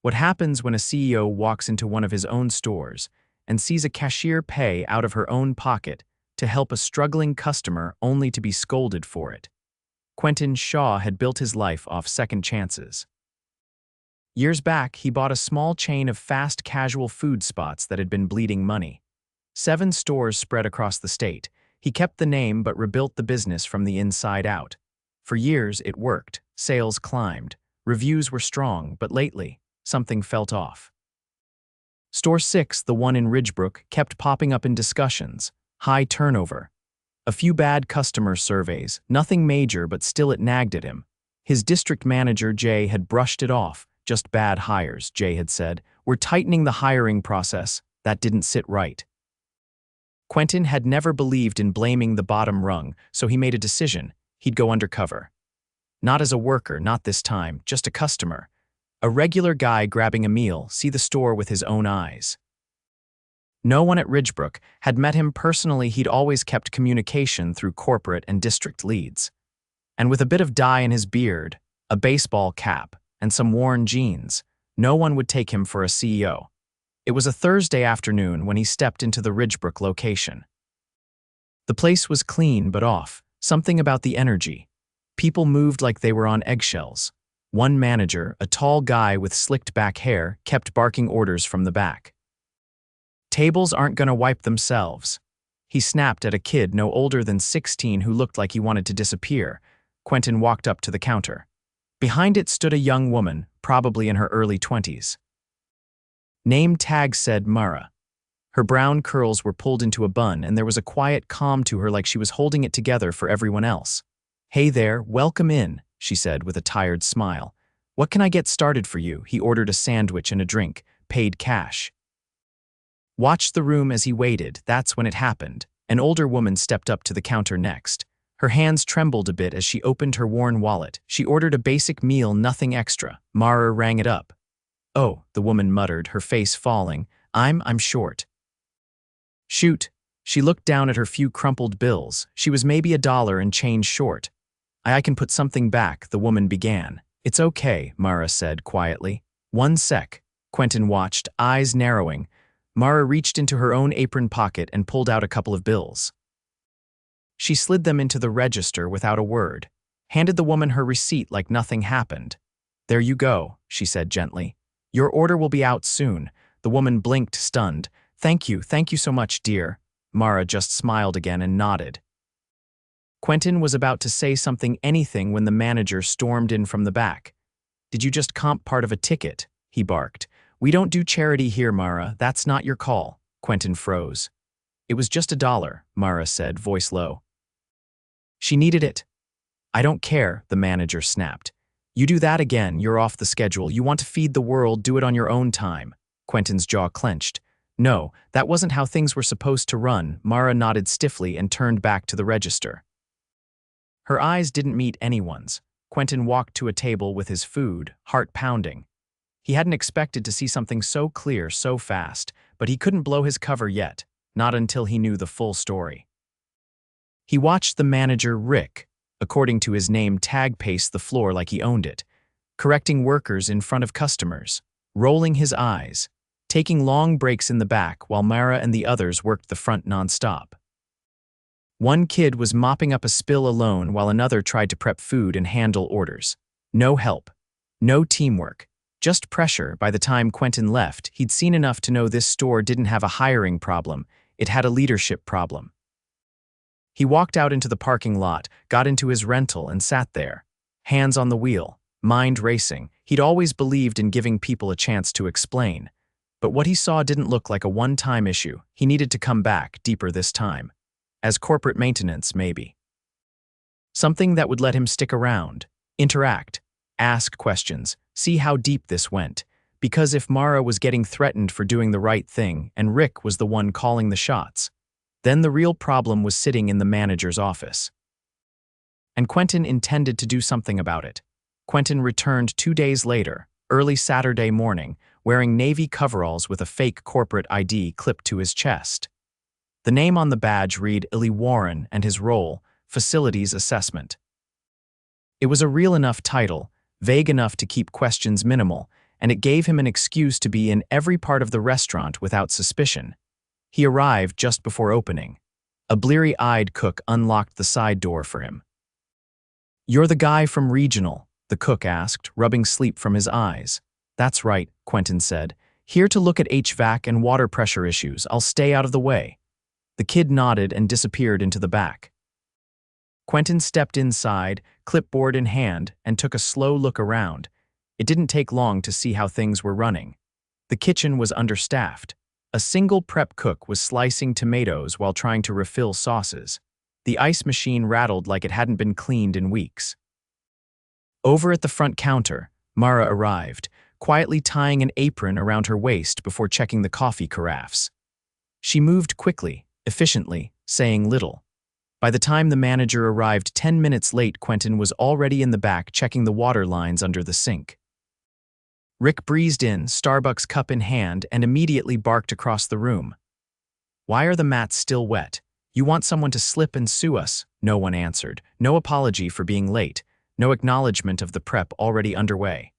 What happens when a CEO walks into one of his own stores and sees a cashier pay out of her own pocket to help a struggling customer only to be scolded for it? Quentin Shaw had built his life off second chances. Years back, he bought a small chain of fast casual food spots that had been bleeding money. 7 stores spread across the state. He kept the name but rebuilt the business from the inside out. For years, it worked. Sales climbed. Reviews were strong, but lately, something felt off. Store 6, the one in Ridgebrook, kept popping up in discussions. High turnover. A few bad customer surveys, nothing major, but still it nagged at him. His district manager, Jay, had brushed it off. Just bad hires, Jay had said. We're tightening the hiring process. That didn't sit right. Quentin had never believed in blaming the bottom rung, so he made a decision. He'd go undercover. Not as a worker, not this time, just a customer. A regular guy grabbing a meal, see the store with his own eyes. No one at Ridgebrook had met him personally. He'd always kept communication through corporate and district leads. And with a bit of dye in his beard, a baseball cap, and some worn jeans, no one would take him for a CEO. It was a Thursday afternoon when he stepped into the Ridgebrook location. The place was clean but off, something about the energy. People moved like they were on eggshells. One manager, a tall guy with slicked back hair, kept barking orders from the back. Tables aren't gonna wipe themselves. He snapped at a kid no older than 16 who looked like he wanted to disappear. Quentin walked up to the counter. Behind it stood a young woman, probably in her early 20s. Name tag said Mara. Her brown curls were pulled into a bun and there was a quiet calm to her, like she was holding it together for everyone else. "Hey there, welcome in," she said with a tired smile. "What can I get started for you?" He ordered a sandwich and a drink, paid cash. Watched the room as he waited. That's when it happened. An older woman stepped up to the counter next. Her hands trembled a bit as she opened her worn wallet. She ordered a basic meal, nothing extra. Mara rang it up. "Oh," the woman muttered, her face falling. I'm short." "Shoot." She looked down at her few crumpled bills. She was maybe $1 and change short. I can put something back," the woman began. "It's okay," Mara said quietly. "One sec." Quentin watched, eyes narrowing. Mara reached into her own apron pocket and pulled out a couple of bills. She slid them into the register without a word, handed the woman her receipt like nothing happened. "There you go," she said gently. "Your order will be out soon." The woman blinked, stunned. Thank you so much, dear." Mara just smiled again and nodded. Quentin was about to say anything when the manager stormed in from the back. "Did you just comp part of a ticket?" he barked. "We don't do charity here, Mara. That's not your call." Quentin froze. "It was just $1, Mara said, voice low. "She needed it." "I don't care," the manager snapped. "You do that again, you're off the schedule. You want to feed the world, do it on your own time." Quentin's jaw clenched. "No, that wasn't how things were supposed to run." Mara nodded stiffly and turned back to the register. Her eyes didn't meet anyone's. Quentin walked to a table with his food, heart pounding. He hadn't expected to see something so clear so fast, but he couldn't blow his cover yet, not until he knew the full story. He watched the manager, Rick, according to his name tag, pace the floor like he owned it, correcting workers in front of customers, rolling his eyes, taking long breaks in the back while Mara and the others worked the front nonstop. One kid was mopping up a spill alone while another tried to prep food and handle orders. No help. No teamwork. Just pressure. By the time Quentin left, he'd seen enough to know this store didn't have a hiring problem, it had a leadership problem. He walked out into the parking lot, got into his rental and sat there, hands on the wheel, mind racing. He'd always believed in giving people a chance to explain. But what he saw didn't look like a one-time issue. He needed to come back deeper this time. As corporate maintenance, maybe. Something that would let him stick around, interact, ask questions, see how deep this went. Because if Mara was getting threatened for doing the right thing and Rick was the one calling the shots, then the real problem was sitting in the manager's office. And Quentin intended to do something about it. Quentin returned 2 days later, early Saturday morning, wearing navy coveralls with a fake corporate ID clipped to his chest. The name on the badge read Illy Warren and his role, Facilities Assessment. It was a real enough title, vague enough to keep questions minimal, and it gave him an excuse to be in every part of the restaurant without suspicion. He arrived just before opening. A bleary-eyed cook unlocked the side door for him. "You're the guy from Regional?" the cook asked, rubbing sleep from his eyes. "That's right," Quentin said. "Here to look at HVAC and water pressure issues. I'll stay out of the way." The kid nodded and disappeared into the back. Quentin stepped inside, clipboard in hand, and took a slow look around. It didn't take long to see how things were running. The kitchen was understaffed. A single prep cook was slicing tomatoes while trying to refill sauces. The ice machine rattled like it hadn't been cleaned in weeks. Over at the front counter, Mara arrived, quietly tying an apron around her waist before checking the coffee carafes. She moved quickly, efficiently, saying little. By the time the manager arrived 10 minutes late, Quentin was already in the back checking the water lines under the sink. Rick breezed in, Starbucks cup in hand, and immediately barked across the room. "Why are the mats still wet? You want someone to slip and sue us?" No one answered. No apology for being late. No acknowledgement of the prep already underway.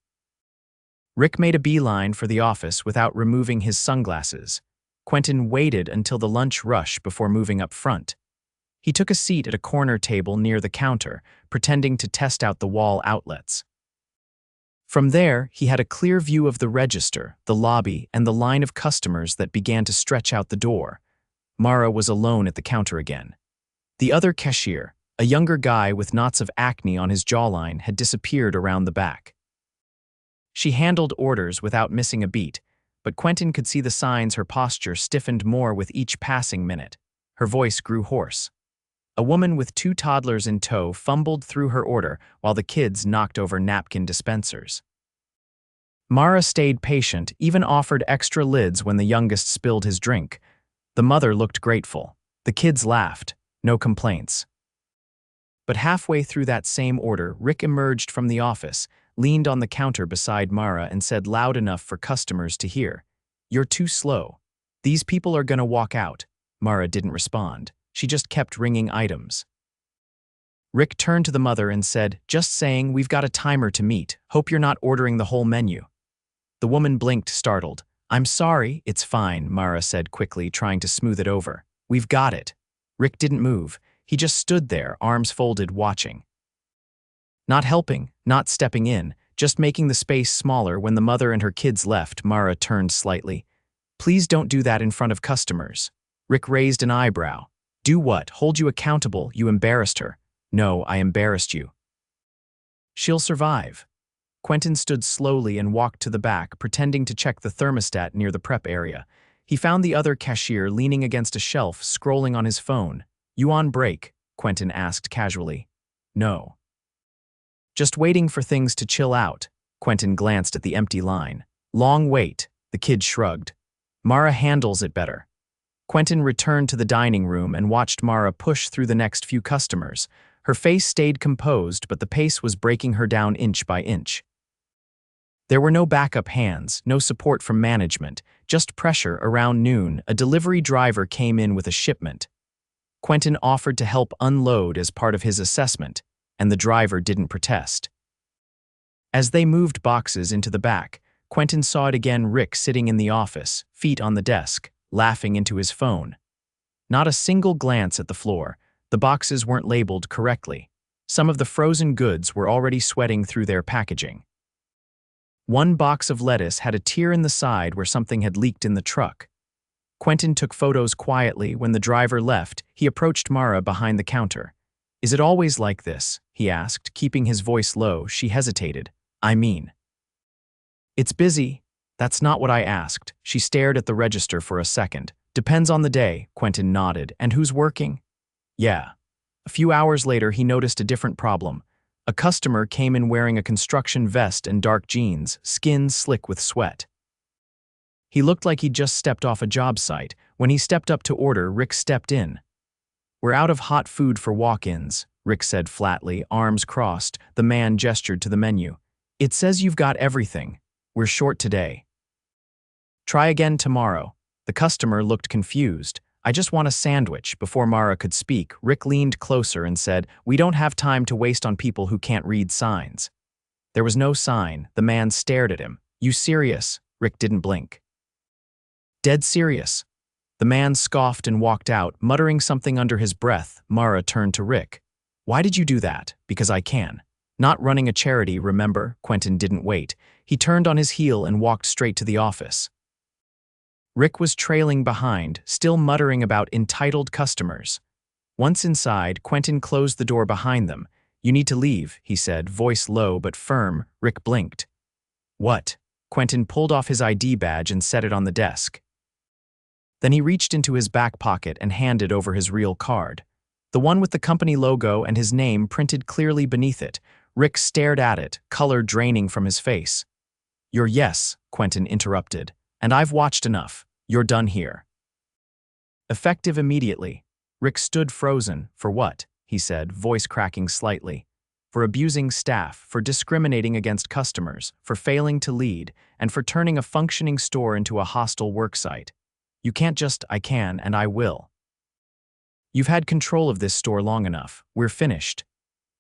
Rick made a beeline for the office without removing his sunglasses. Quentin waited until the lunch rush before moving up front. He took a seat at a corner table near the counter, pretending to test out the wall outlets. From there, he had a clear view of the register, the lobby, and the line of customers that began to stretch out the door. Mara was alone at the counter again. The other cashier, a younger guy with knots of acne on his jawline, had disappeared around the back. She handled orders without missing a beat, but Quentin could see the signs her posture stiffened more with each passing minute. Her voice grew hoarse. A woman with 2 toddlers in tow fumbled through her order while the kids knocked over napkin dispensers. Mara stayed patient, even offered extra lids when the youngest spilled his drink. The mother looked grateful. The kids laughed. No complaints. But halfway through that same order, Rick emerged from the office, leaned on the counter beside Mara, and said loud enough for customers to hear, "You're too slow. These people are gonna walk out." Mara didn't respond. She just kept ringing items. Rick turned to the mother and said, "Just saying, we've got a timer to meet. Hope you're not ordering the whole menu." The woman blinked, startled. "I'm sorry, it's fine," Mara said quickly, trying to smooth it over. "We've got it." Rick didn't move. He just stood there, arms folded, watching. Not helping, not stepping in, just making the space smaller. When the mother and her kids left, Mara turned slightly. "Please don't do that in front of customers." Rick raised an eyebrow. "Do what? Hold you accountable? You embarrassed her." "No, I embarrassed you." "She'll survive." Quentin stood slowly and walked to the back, pretending to check the thermostat near the prep area. He found the other cashier leaning against a shelf, scrolling on his phone. "You on break?" Quentin asked casually. "No." "Just waiting for things to chill out." Quentin glanced at the empty line. "Long wait," the kid shrugged. "Mara handles it better." Quentin returned to the dining room and watched Mara push through the next few customers. Her face stayed composed, but the pace was breaking her down inch by inch. There were no backup hands, no support from management, just pressure. Around noon, a delivery driver came in with a shipment. Quentin offered to help unload as part of his assessment, and the driver didn't protest. As they moved boxes into the back, Quentin saw it again: Rick sitting in the office, feet on the desk, laughing into his phone. Not a single glance at the floor. The boxes weren't labeled correctly. Some of the frozen goods were already sweating through their packaging. One box of lettuce had a tear in the side where something had leaked in the truck. Quentin took photos quietly. When the driver left, he approached Mara behind the counter. "Is it always like this?" he asked, keeping his voice low. She hesitated. "I mean, it's busy." "That's not what I asked." She stared at the register for a second. "Depends on the day," Quentin nodded. "And who's working?" "Yeah." A few hours later, he noticed a different problem. A customer came in wearing a construction vest and dark jeans, skin slick with sweat. He looked like he'd just stepped off a job site. When he stepped up to order, Rick stepped in. "We're out of hot food for walk-ins," Rick said flatly, arms crossed. The man gestured to the menu. "It says you've got everything. We're short today. Try again tomorrow." The customer looked confused. "I just want a sandwich." Before Mara could speak, Rick leaned closer and said, "We don't have time to waste on people who can't read signs." There was no sign. The man stared at him. You serious? Rick didn't blink. Dead serious. The man scoffed and walked out, muttering something under his breath. Mara turned to Rick. Why did you do that? Because I can. Not running a charity, remember? Quentin didn't wait. He turned on his heel and walked straight to the office. Rick was trailing behind, still muttering about entitled customers. Once inside, Quentin closed the door behind them. You need to leave, he said, voice low but firm. Rick blinked. What? Quentin pulled off his ID badge and set it on the desk. Then he reached into his back pocket and handed over his real card. The one with the company logo and his name printed clearly beneath it. Rick stared at it, color draining from his face. Yes, Quentin interrupted. And I've watched enough. You're done here. Effective immediately. Rick stood frozen. For what? He said, voice cracking slightly. For abusing staff, for discriminating against customers, for failing to lead, and for turning a functioning store into a hostile worksite. You can't just, I can and I will. You've had control of this store long enough. We're finished.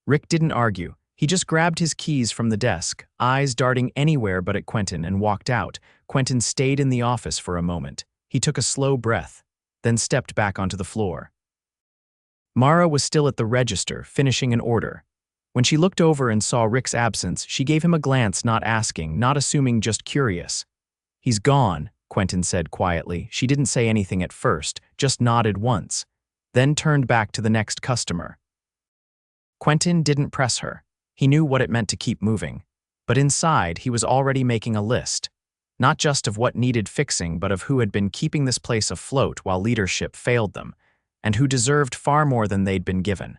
Rick didn't argue. He just grabbed his keys from the desk, eyes darting anywhere but at Quentin, and walked out. Quentin stayed in the office for a moment. He took a slow breath, then stepped back onto the floor. Mara was still at the register, finishing an order. When she looked over and saw Rick's absence, she gave him a glance, not asking, not assuming, just curious. He's gone, Quentin said quietly. She didn't say anything at first, just nodded once, then turned back to the next customer. Quentin didn't press her. He knew what it meant to keep moving. But inside, he was already making a list, not just of what needed fixing, but of who had been keeping this place afloat while leadership failed them, and who deserved far more than they'd been given.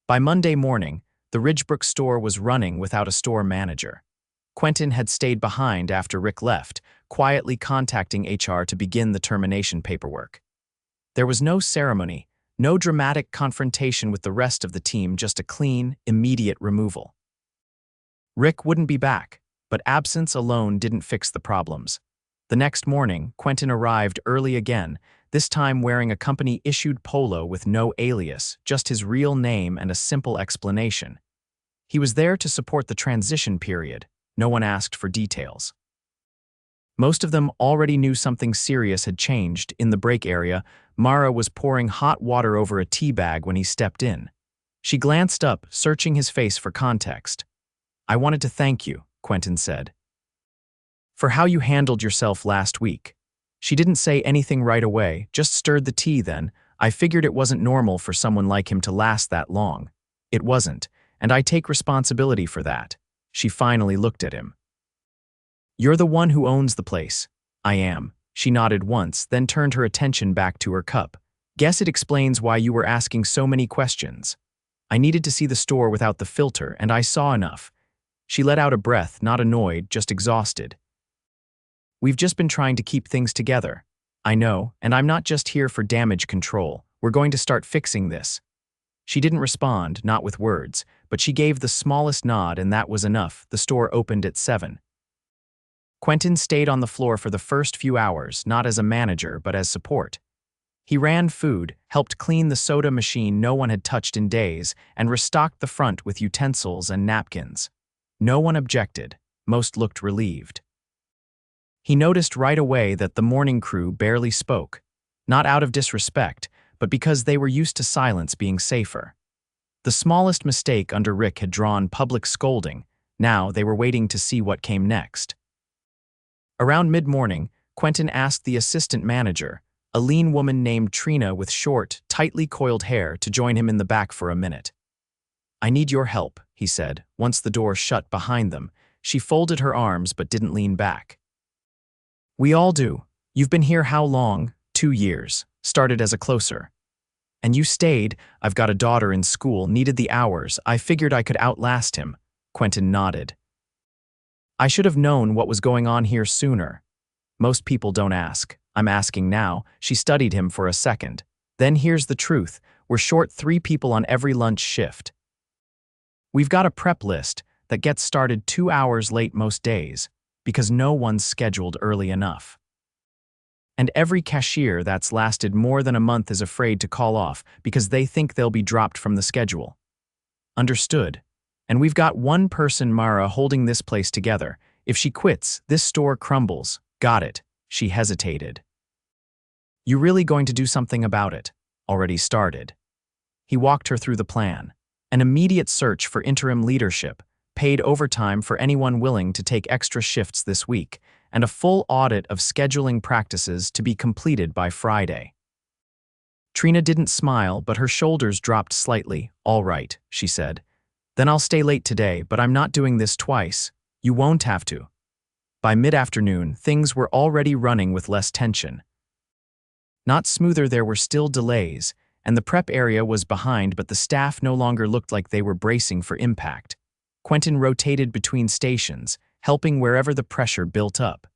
By Monday morning, the Ridgebrook store was running without a store manager. Quentin had stayed behind after Rick left, quietly contacting HR to begin the termination paperwork. There was no ceremony, no dramatic confrontation with the rest of the team, just a clean, immediate removal. Rick wouldn't be back, but absence alone didn't fix the problems. The next morning, Quentin arrived early again, this time wearing a company-issued polo with no alias, just his real name and a simple explanation. He was there to support the transition period. No one asked for details. Most of them already knew something serious had changed. In the break area, Mara was pouring hot water over a tea bag when he stepped in. She glanced up, searching his face for context. I wanted to thank you, Quentin said, for how you handled yourself last week. She didn't say anything right away, just stirred the tea then. I figured it wasn't normal for someone like him to last that long. It wasn't, and I take responsibility for that. She finally looked at him. You're the one who owns the place. I am. She nodded once, then turned her attention back to her cup. Guess it explains why you were asking so many questions. I needed to see the store without the filter, and I saw enough. She let out a breath, not annoyed, just exhausted. We've just been trying to keep things together. I know, and I'm not just here for damage control. We're going to start fixing this. She didn't respond, not with words, but she gave the smallest nod, and that was enough. The store opened at 7. Quentin stayed on the floor for the first few hours, not as a manager, but as support. He ran food, helped clean the soda machine no one had touched in days, and restocked the front with utensils and napkins. No one objected. Most looked relieved. He noticed right away that the morning crew barely spoke, not out of disrespect, but because they were used to silence being safer. The smallest mistake under Rick had drawn public scolding. Now they were waiting to see what came next. Around mid-morning, Quentin asked the assistant manager, a lean woman named Trina with short, tightly coiled hair, to join him in the back for a minute. I need your help, he said, once the door shut behind them. She folded her arms but didn't lean back. We all do. You've been here how long? 2 years. Started as a closer. And you stayed. I've got a daughter in school, needed the hours. I figured I could outlast him. Quentin nodded. I should have known what was going on here sooner. Most people don't ask. I'm asking now. She studied him for a second. Then here's the truth. We're short 3 people on every lunch shift. We've got a prep list that gets started 2 hours late most days, because no one's scheduled early enough. And every cashier that's lasted more than a month is afraid to call off because they think they'll be dropped from the schedule. Understood. And we've got one person, Mara, holding this place together. If she quits, this store crumbles. Got it. She hesitated. You really going to do something about it? Already started. He walked her through the plan. An immediate search for interim leadership, paid overtime for anyone willing to take extra shifts this week, and a full audit of scheduling practices to be completed by Friday. Trina didn't smile, but her shoulders dropped slightly. All right, she said. Then I'll stay late today, but I'm not doing this twice. You won't have to. By mid-afternoon, things were already running with less tension. Not smoother, there were still delays, and the prep area was behind, but the staff no longer looked like they were bracing for impact. Quentin rotated between stations, helping wherever the pressure built up.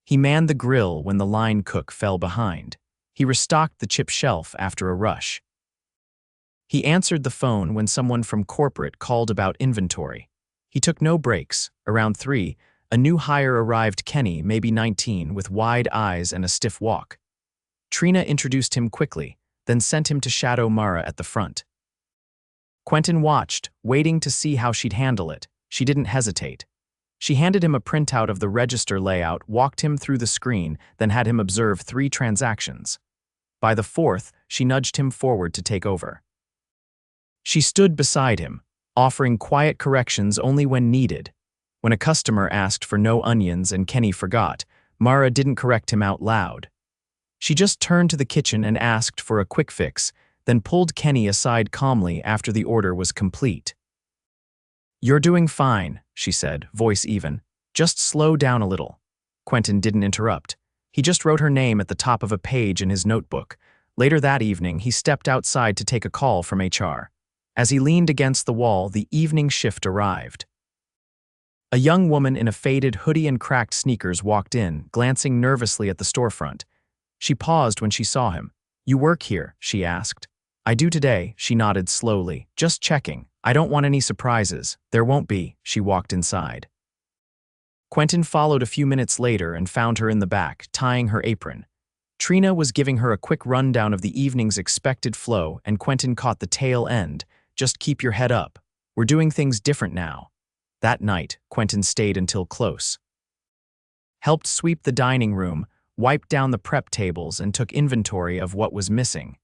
He manned the grill when the line cook fell behind. He restocked the chip shelf after a rush. He answered the phone when someone from corporate called about inventory. He took no breaks. Around 3, a new hire arrived, Kenny, maybe 19, with wide eyes and a stiff walk. Trina introduced him quickly, then sent him to shadow Mara at the front. Quentin watched, waiting to see how she'd handle it. She didn't hesitate. She handed him a printout of the register layout, walked him through the screen, then had him observe 3 transactions. By the 4th, she nudged him forward to take over. She stood beside him, offering quiet corrections only when needed. When a customer asked for no onions and Kenny forgot, Mara didn't correct him out loud. She just turned to the kitchen and asked for a quick fix, then pulled Kenny aside calmly after the order was complete. You're doing fine, she said, voice even. Just slow down a little. Quentin didn't interrupt. He just wrote her name at the top of a page in his notebook. Later that evening, he stepped outside to take a call from HR. As he leaned against the wall, the evening shift arrived. A young woman in a faded hoodie and cracked sneakers walked in, glancing nervously at the storefront. She paused when she saw him. You work here? She asked. I do today, she nodded slowly. Just checking. I don't want any surprises. There won't be. She walked inside. Quentin followed a few minutes later and found her in the back, tying her apron. Trina was giving her a quick rundown of the evening's expected flow, and Quentin caught the tail end. Just keep your head up. We're doing things different now. That night, Quentin stayed until close. Helped sweep the dining room, wiped down the prep tables, and took inventory of what was missing.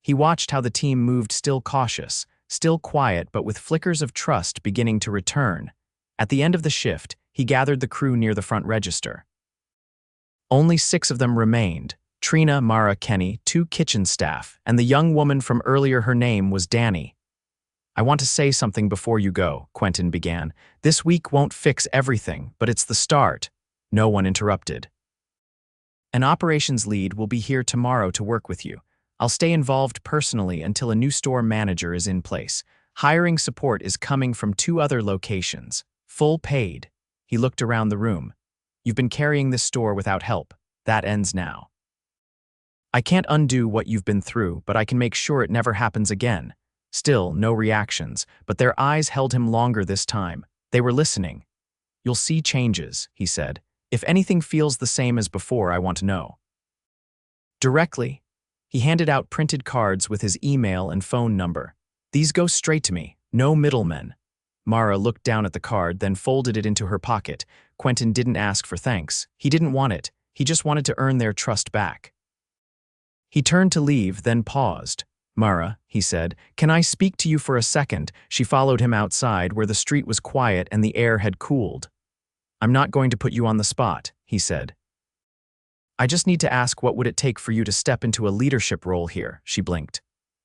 He watched how the team moved, still cautious, still quiet, but with flickers of trust beginning to return. At the end of the shift, he gathered the crew near the front register. Only 6 of them remained: Trina, Mara, Kenny, 2 kitchen staff, and the young woman from earlier. Her name was Danny. I want to say something before you go, Quentin began. This week won't fix everything, but it's the start. No one interrupted. An operations lead will be here tomorrow to work with you. I'll stay involved personally until a new store manager is in place. Hiring support is coming from 2 other locations. Full paid. He looked around the room. You've been carrying this store without help. That ends now. I can't undo what you've been through, but I can make sure it never happens again. Still, no reactions, but their eyes held him longer this time. They were listening. You'll see changes, he said. If anything feels the same as before, I want to know. Directly. He handed out printed cards with his email and phone number. These go straight to me, no middlemen. Mara looked down at the card, then folded it into her pocket. Quentin didn't ask for thanks. He didn't want it. He just wanted to earn their trust back. He turned to leave, then paused. Mara, he said, can I speak to you for a second? She followed him outside, where the street was quiet and the air had cooled. I'm not going to put you on the spot, he said. I just need to ask, what would it take for you to step into a leadership role here? She blinked.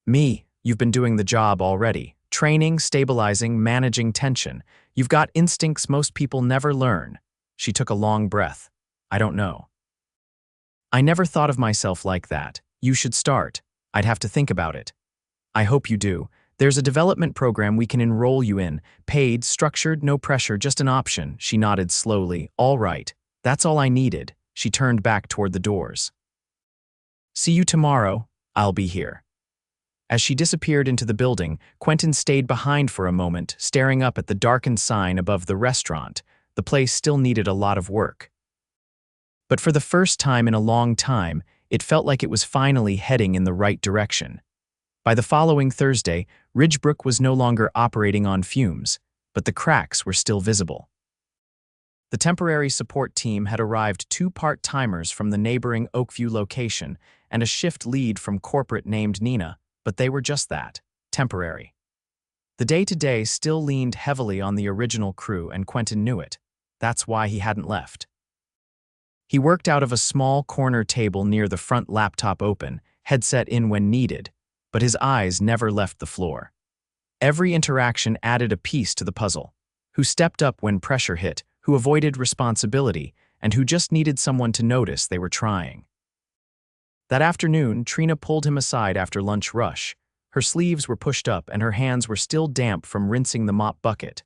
Me, you've been doing the job already. Training, stabilizing, managing tension. You've got instincts most people never learn. She took a long breath. I don't know. I never thought of myself like that. You should start. I'd have to think about it. I hope you do. There's a development program we can enroll you in. Paid, structured, no pressure, just an option. She nodded slowly. All right. That's all I needed. She turned back toward the doors. See you tomorrow. I'll be here. As she disappeared into the building, Quentin stayed behind for a moment, staring up at the darkened sign above the restaurant. The place still needed a lot of work. But for the first time in a long time, it felt like it was finally heading in the right direction. By the following Thursday, Ridgebrook was no longer operating on fumes, but the cracks were still visible. The temporary support team had arrived 2 part-timers from the neighboring Oakview location and a shift lead from corporate named Nina, but they were just that, temporary. The day-to-day still leaned heavily on the original crew, and Quentin knew it. That's why he hadn't left. He worked out of a small corner table near the front, laptop open, headset in when needed, but his eyes never left the floor. Every interaction added a piece to the puzzle. Who stepped up when pressure hit, who avoided responsibility, and who just needed someone to notice they were trying. That afternoon, Trina pulled him aside after lunch rush. Her sleeves were pushed up and her hands were still damp from rinsing the mop bucket.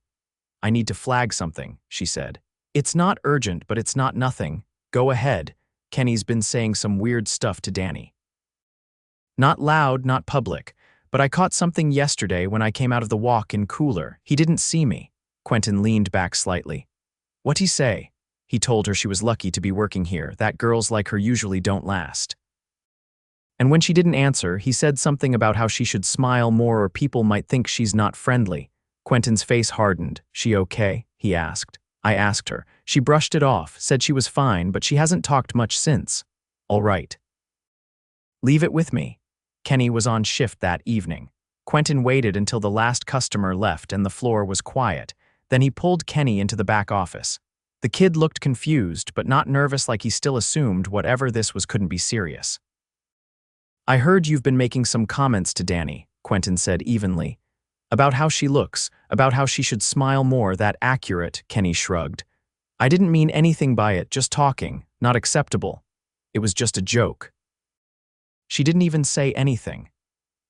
"I need to flag something," she said. "It's not urgent, but it's not nothing. Go ahead. Kenny's been saying some weird stuff to Danny." "Not loud, not public, but I caught something yesterday when I came out of the walk-in cooler. He didn't see me." Quentin leaned back slightly. "What'd he say?" He told her she was lucky to be working here, that girls like her usually don't last. And when she didn't answer, he said something about how she should smile more or people might think she's not friendly. Quentin's face hardened. "She okay?" he asked. "I asked her. She brushed it off, said she was fine, but she hasn't talked much since." "All right. Leave it with me." Kenny was on shift that evening. Quentin waited until the last customer left and the floor was quiet. Then he pulled Kenny into the back office. The kid looked confused, but not nervous, like he still assumed whatever this was couldn't be serious. "I heard you've been making some comments to Danny," Quentin said evenly. "About how she looks, about how she should smile more." "That accurate," Kenny shrugged. "I didn't mean anything by it, just talking, not acceptable. It was just a joke." She didn't even say anything.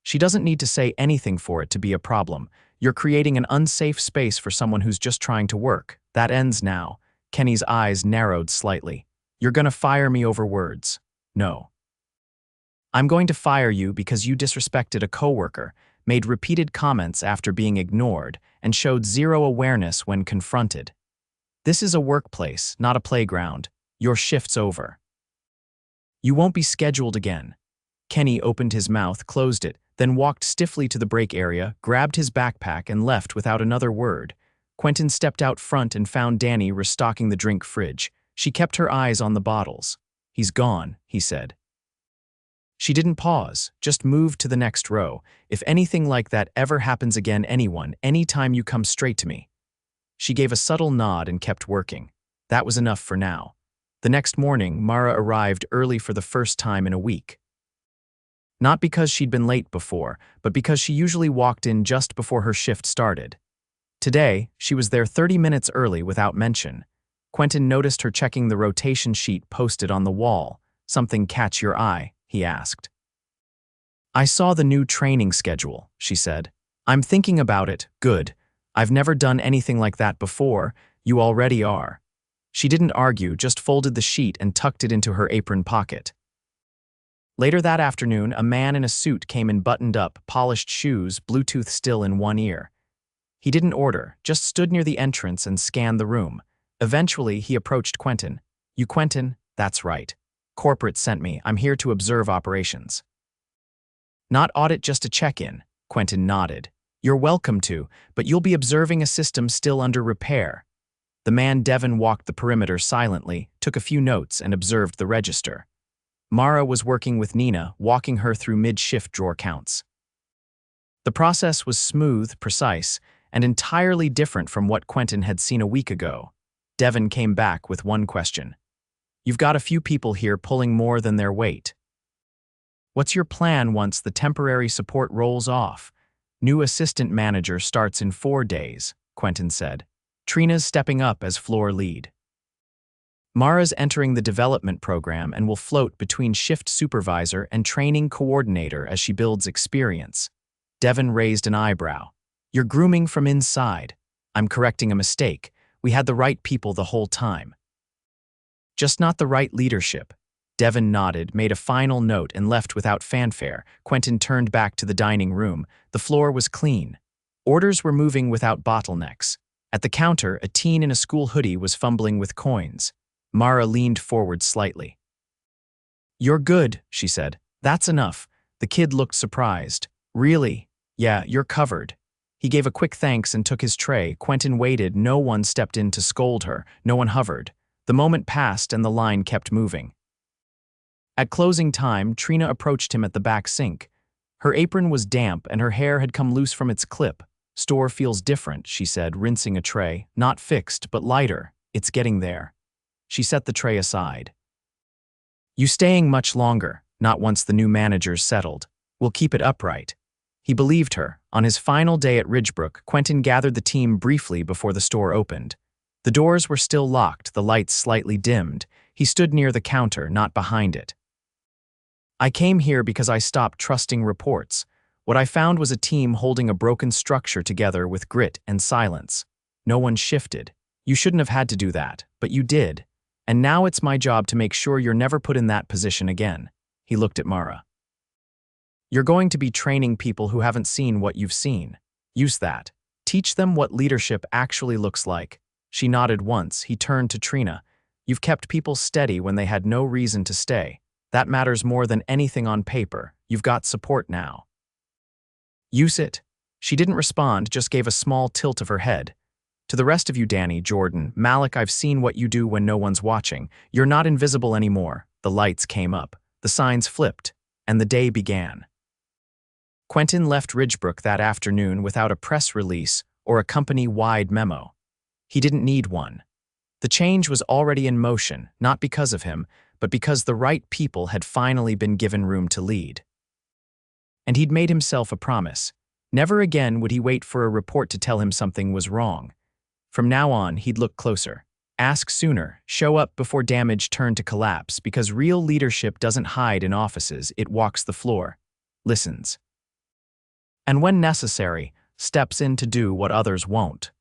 She doesn't need to say anything for it to be a problem. You're creating an unsafe space for someone who's just trying to work. That ends now. Kenny's eyes narrowed slightly. "You're gonna fire me over words?" "No. I'm going to fire you because you disrespected a coworker, made repeated comments after being ignored, and showed zero awareness when confronted. This is a workplace, not a playground. Your shift's over. You won't be scheduled again." Kenny opened his mouth, closed it, then walked stiffly to the break area, grabbed his backpack, and left without another word. Quentin stepped out front and found Danny restocking the drink fridge. She kept her eyes on the bottles. "He's gone," he said. She didn't pause, just moved to the next row. "If anything like that ever happens again, anytime you come straight to me." She gave a subtle nod and kept working. That was enough for now. The next morning, Mara arrived early for the first time in a week. Not because she'd been late before, but because she usually walked in just before her shift started. Today, she was there 30 minutes early without mention. Quentin noticed her checking the rotation sheet posted on the wall. "Something catch your eye?" he asked. "I saw the new training schedule," she said. "I'm thinking about it." "Good. I've never done anything like that before. You already are." She didn't argue, just folded the sheet and tucked it into her apron pocket. Later that afternoon, a man in a suit came in, buttoned up, polished shoes, Bluetooth still in one ear. He didn't order, just stood near the entrance and scanned the room. Eventually, he approached Quentin. "You Quentin?" "That's right. Corporate sent me. I'm here to observe operations." "Not audit, just a check-in." Quentin nodded. "You're welcome to, but you'll be observing a system still under repair." The man Devin walked the perimeter silently, took a few notes, and observed the register. Mara was working with Nina, walking her through mid-shift drawer counts. The process was smooth, precise, and entirely different from what Quentin had seen a week ago. Devin came back with one question. "You've got a few people here pulling more than their weight. What's your plan once the temporary support rolls off?" "New assistant manager starts in 4 days, Quentin said. "Trina's stepping up as floor lead. Mara's entering the development program and will float between shift supervisor and training coordinator as she builds experience." Devin raised an eyebrow. "You're grooming from inside." "I'm correcting a mistake. We had the right people the whole time. Just not the right leadership." Devin nodded, made a final note, and left without fanfare. Quentin turned back to the dining room. The floor was clean. Orders were moving without bottlenecks. At the counter, a teen in a school hoodie was fumbling with coins. Mara leaned forward slightly. "You're good," she said. "That's enough." The kid looked surprised. "Really?" "Yeah, you're covered." He gave a quick thanks and took his tray. Quentin waited. No one stepped in to scold her. No one hovered. The moment passed and the line kept moving. At closing time, Trina approached him at the back sink. Her apron was damp and her hair had come loose from its clip. "Store feels different," she said, rinsing a tray. "Not fixed, but lighter. It's getting there." She set the tray aside. "You staying much longer, not once the new manager's settled. We'll keep it upright." He believed her. On his final day at Ridgebrook, Quentin gathered the team briefly before the store opened. The doors were still locked, the lights slightly dimmed. He stood near the counter, not behind it. "I came here because I stopped trusting reports. What I found was a team holding a broken structure together with grit and silence. No one shifted. You shouldn't have had to do that, but you did. And now it's my job to make sure you're never put in that position again." He looked at Mara. "You're going to be training people who haven't seen what you've seen. Use that. Teach them what leadership actually looks like." She nodded once. He turned to Trina. "You've kept people steady when they had no reason to stay. That matters more than anything on paper. You've got support now. Use it." She didn't respond, just gave a small tilt of her head. "To the rest of you, Danny, Jordan, Malik, I've seen what you do when no one's watching. You're not invisible anymore." The lights came up. The signs flipped. And the day began. Quentin left Ridgebrook that afternoon without a press release or a company-wide memo. He didn't need one. The change was already in motion, not because of him, but because the right people had finally been given room to lead. And he'd made himself a promise. Never again would he wait for a report to tell him something was wrong. From now on, he'd look closer. Ask sooner, show up before damage turned to collapse, because real leadership doesn't hide in offices, it walks the floor, listens. And when necessary, steps in to do what others won't.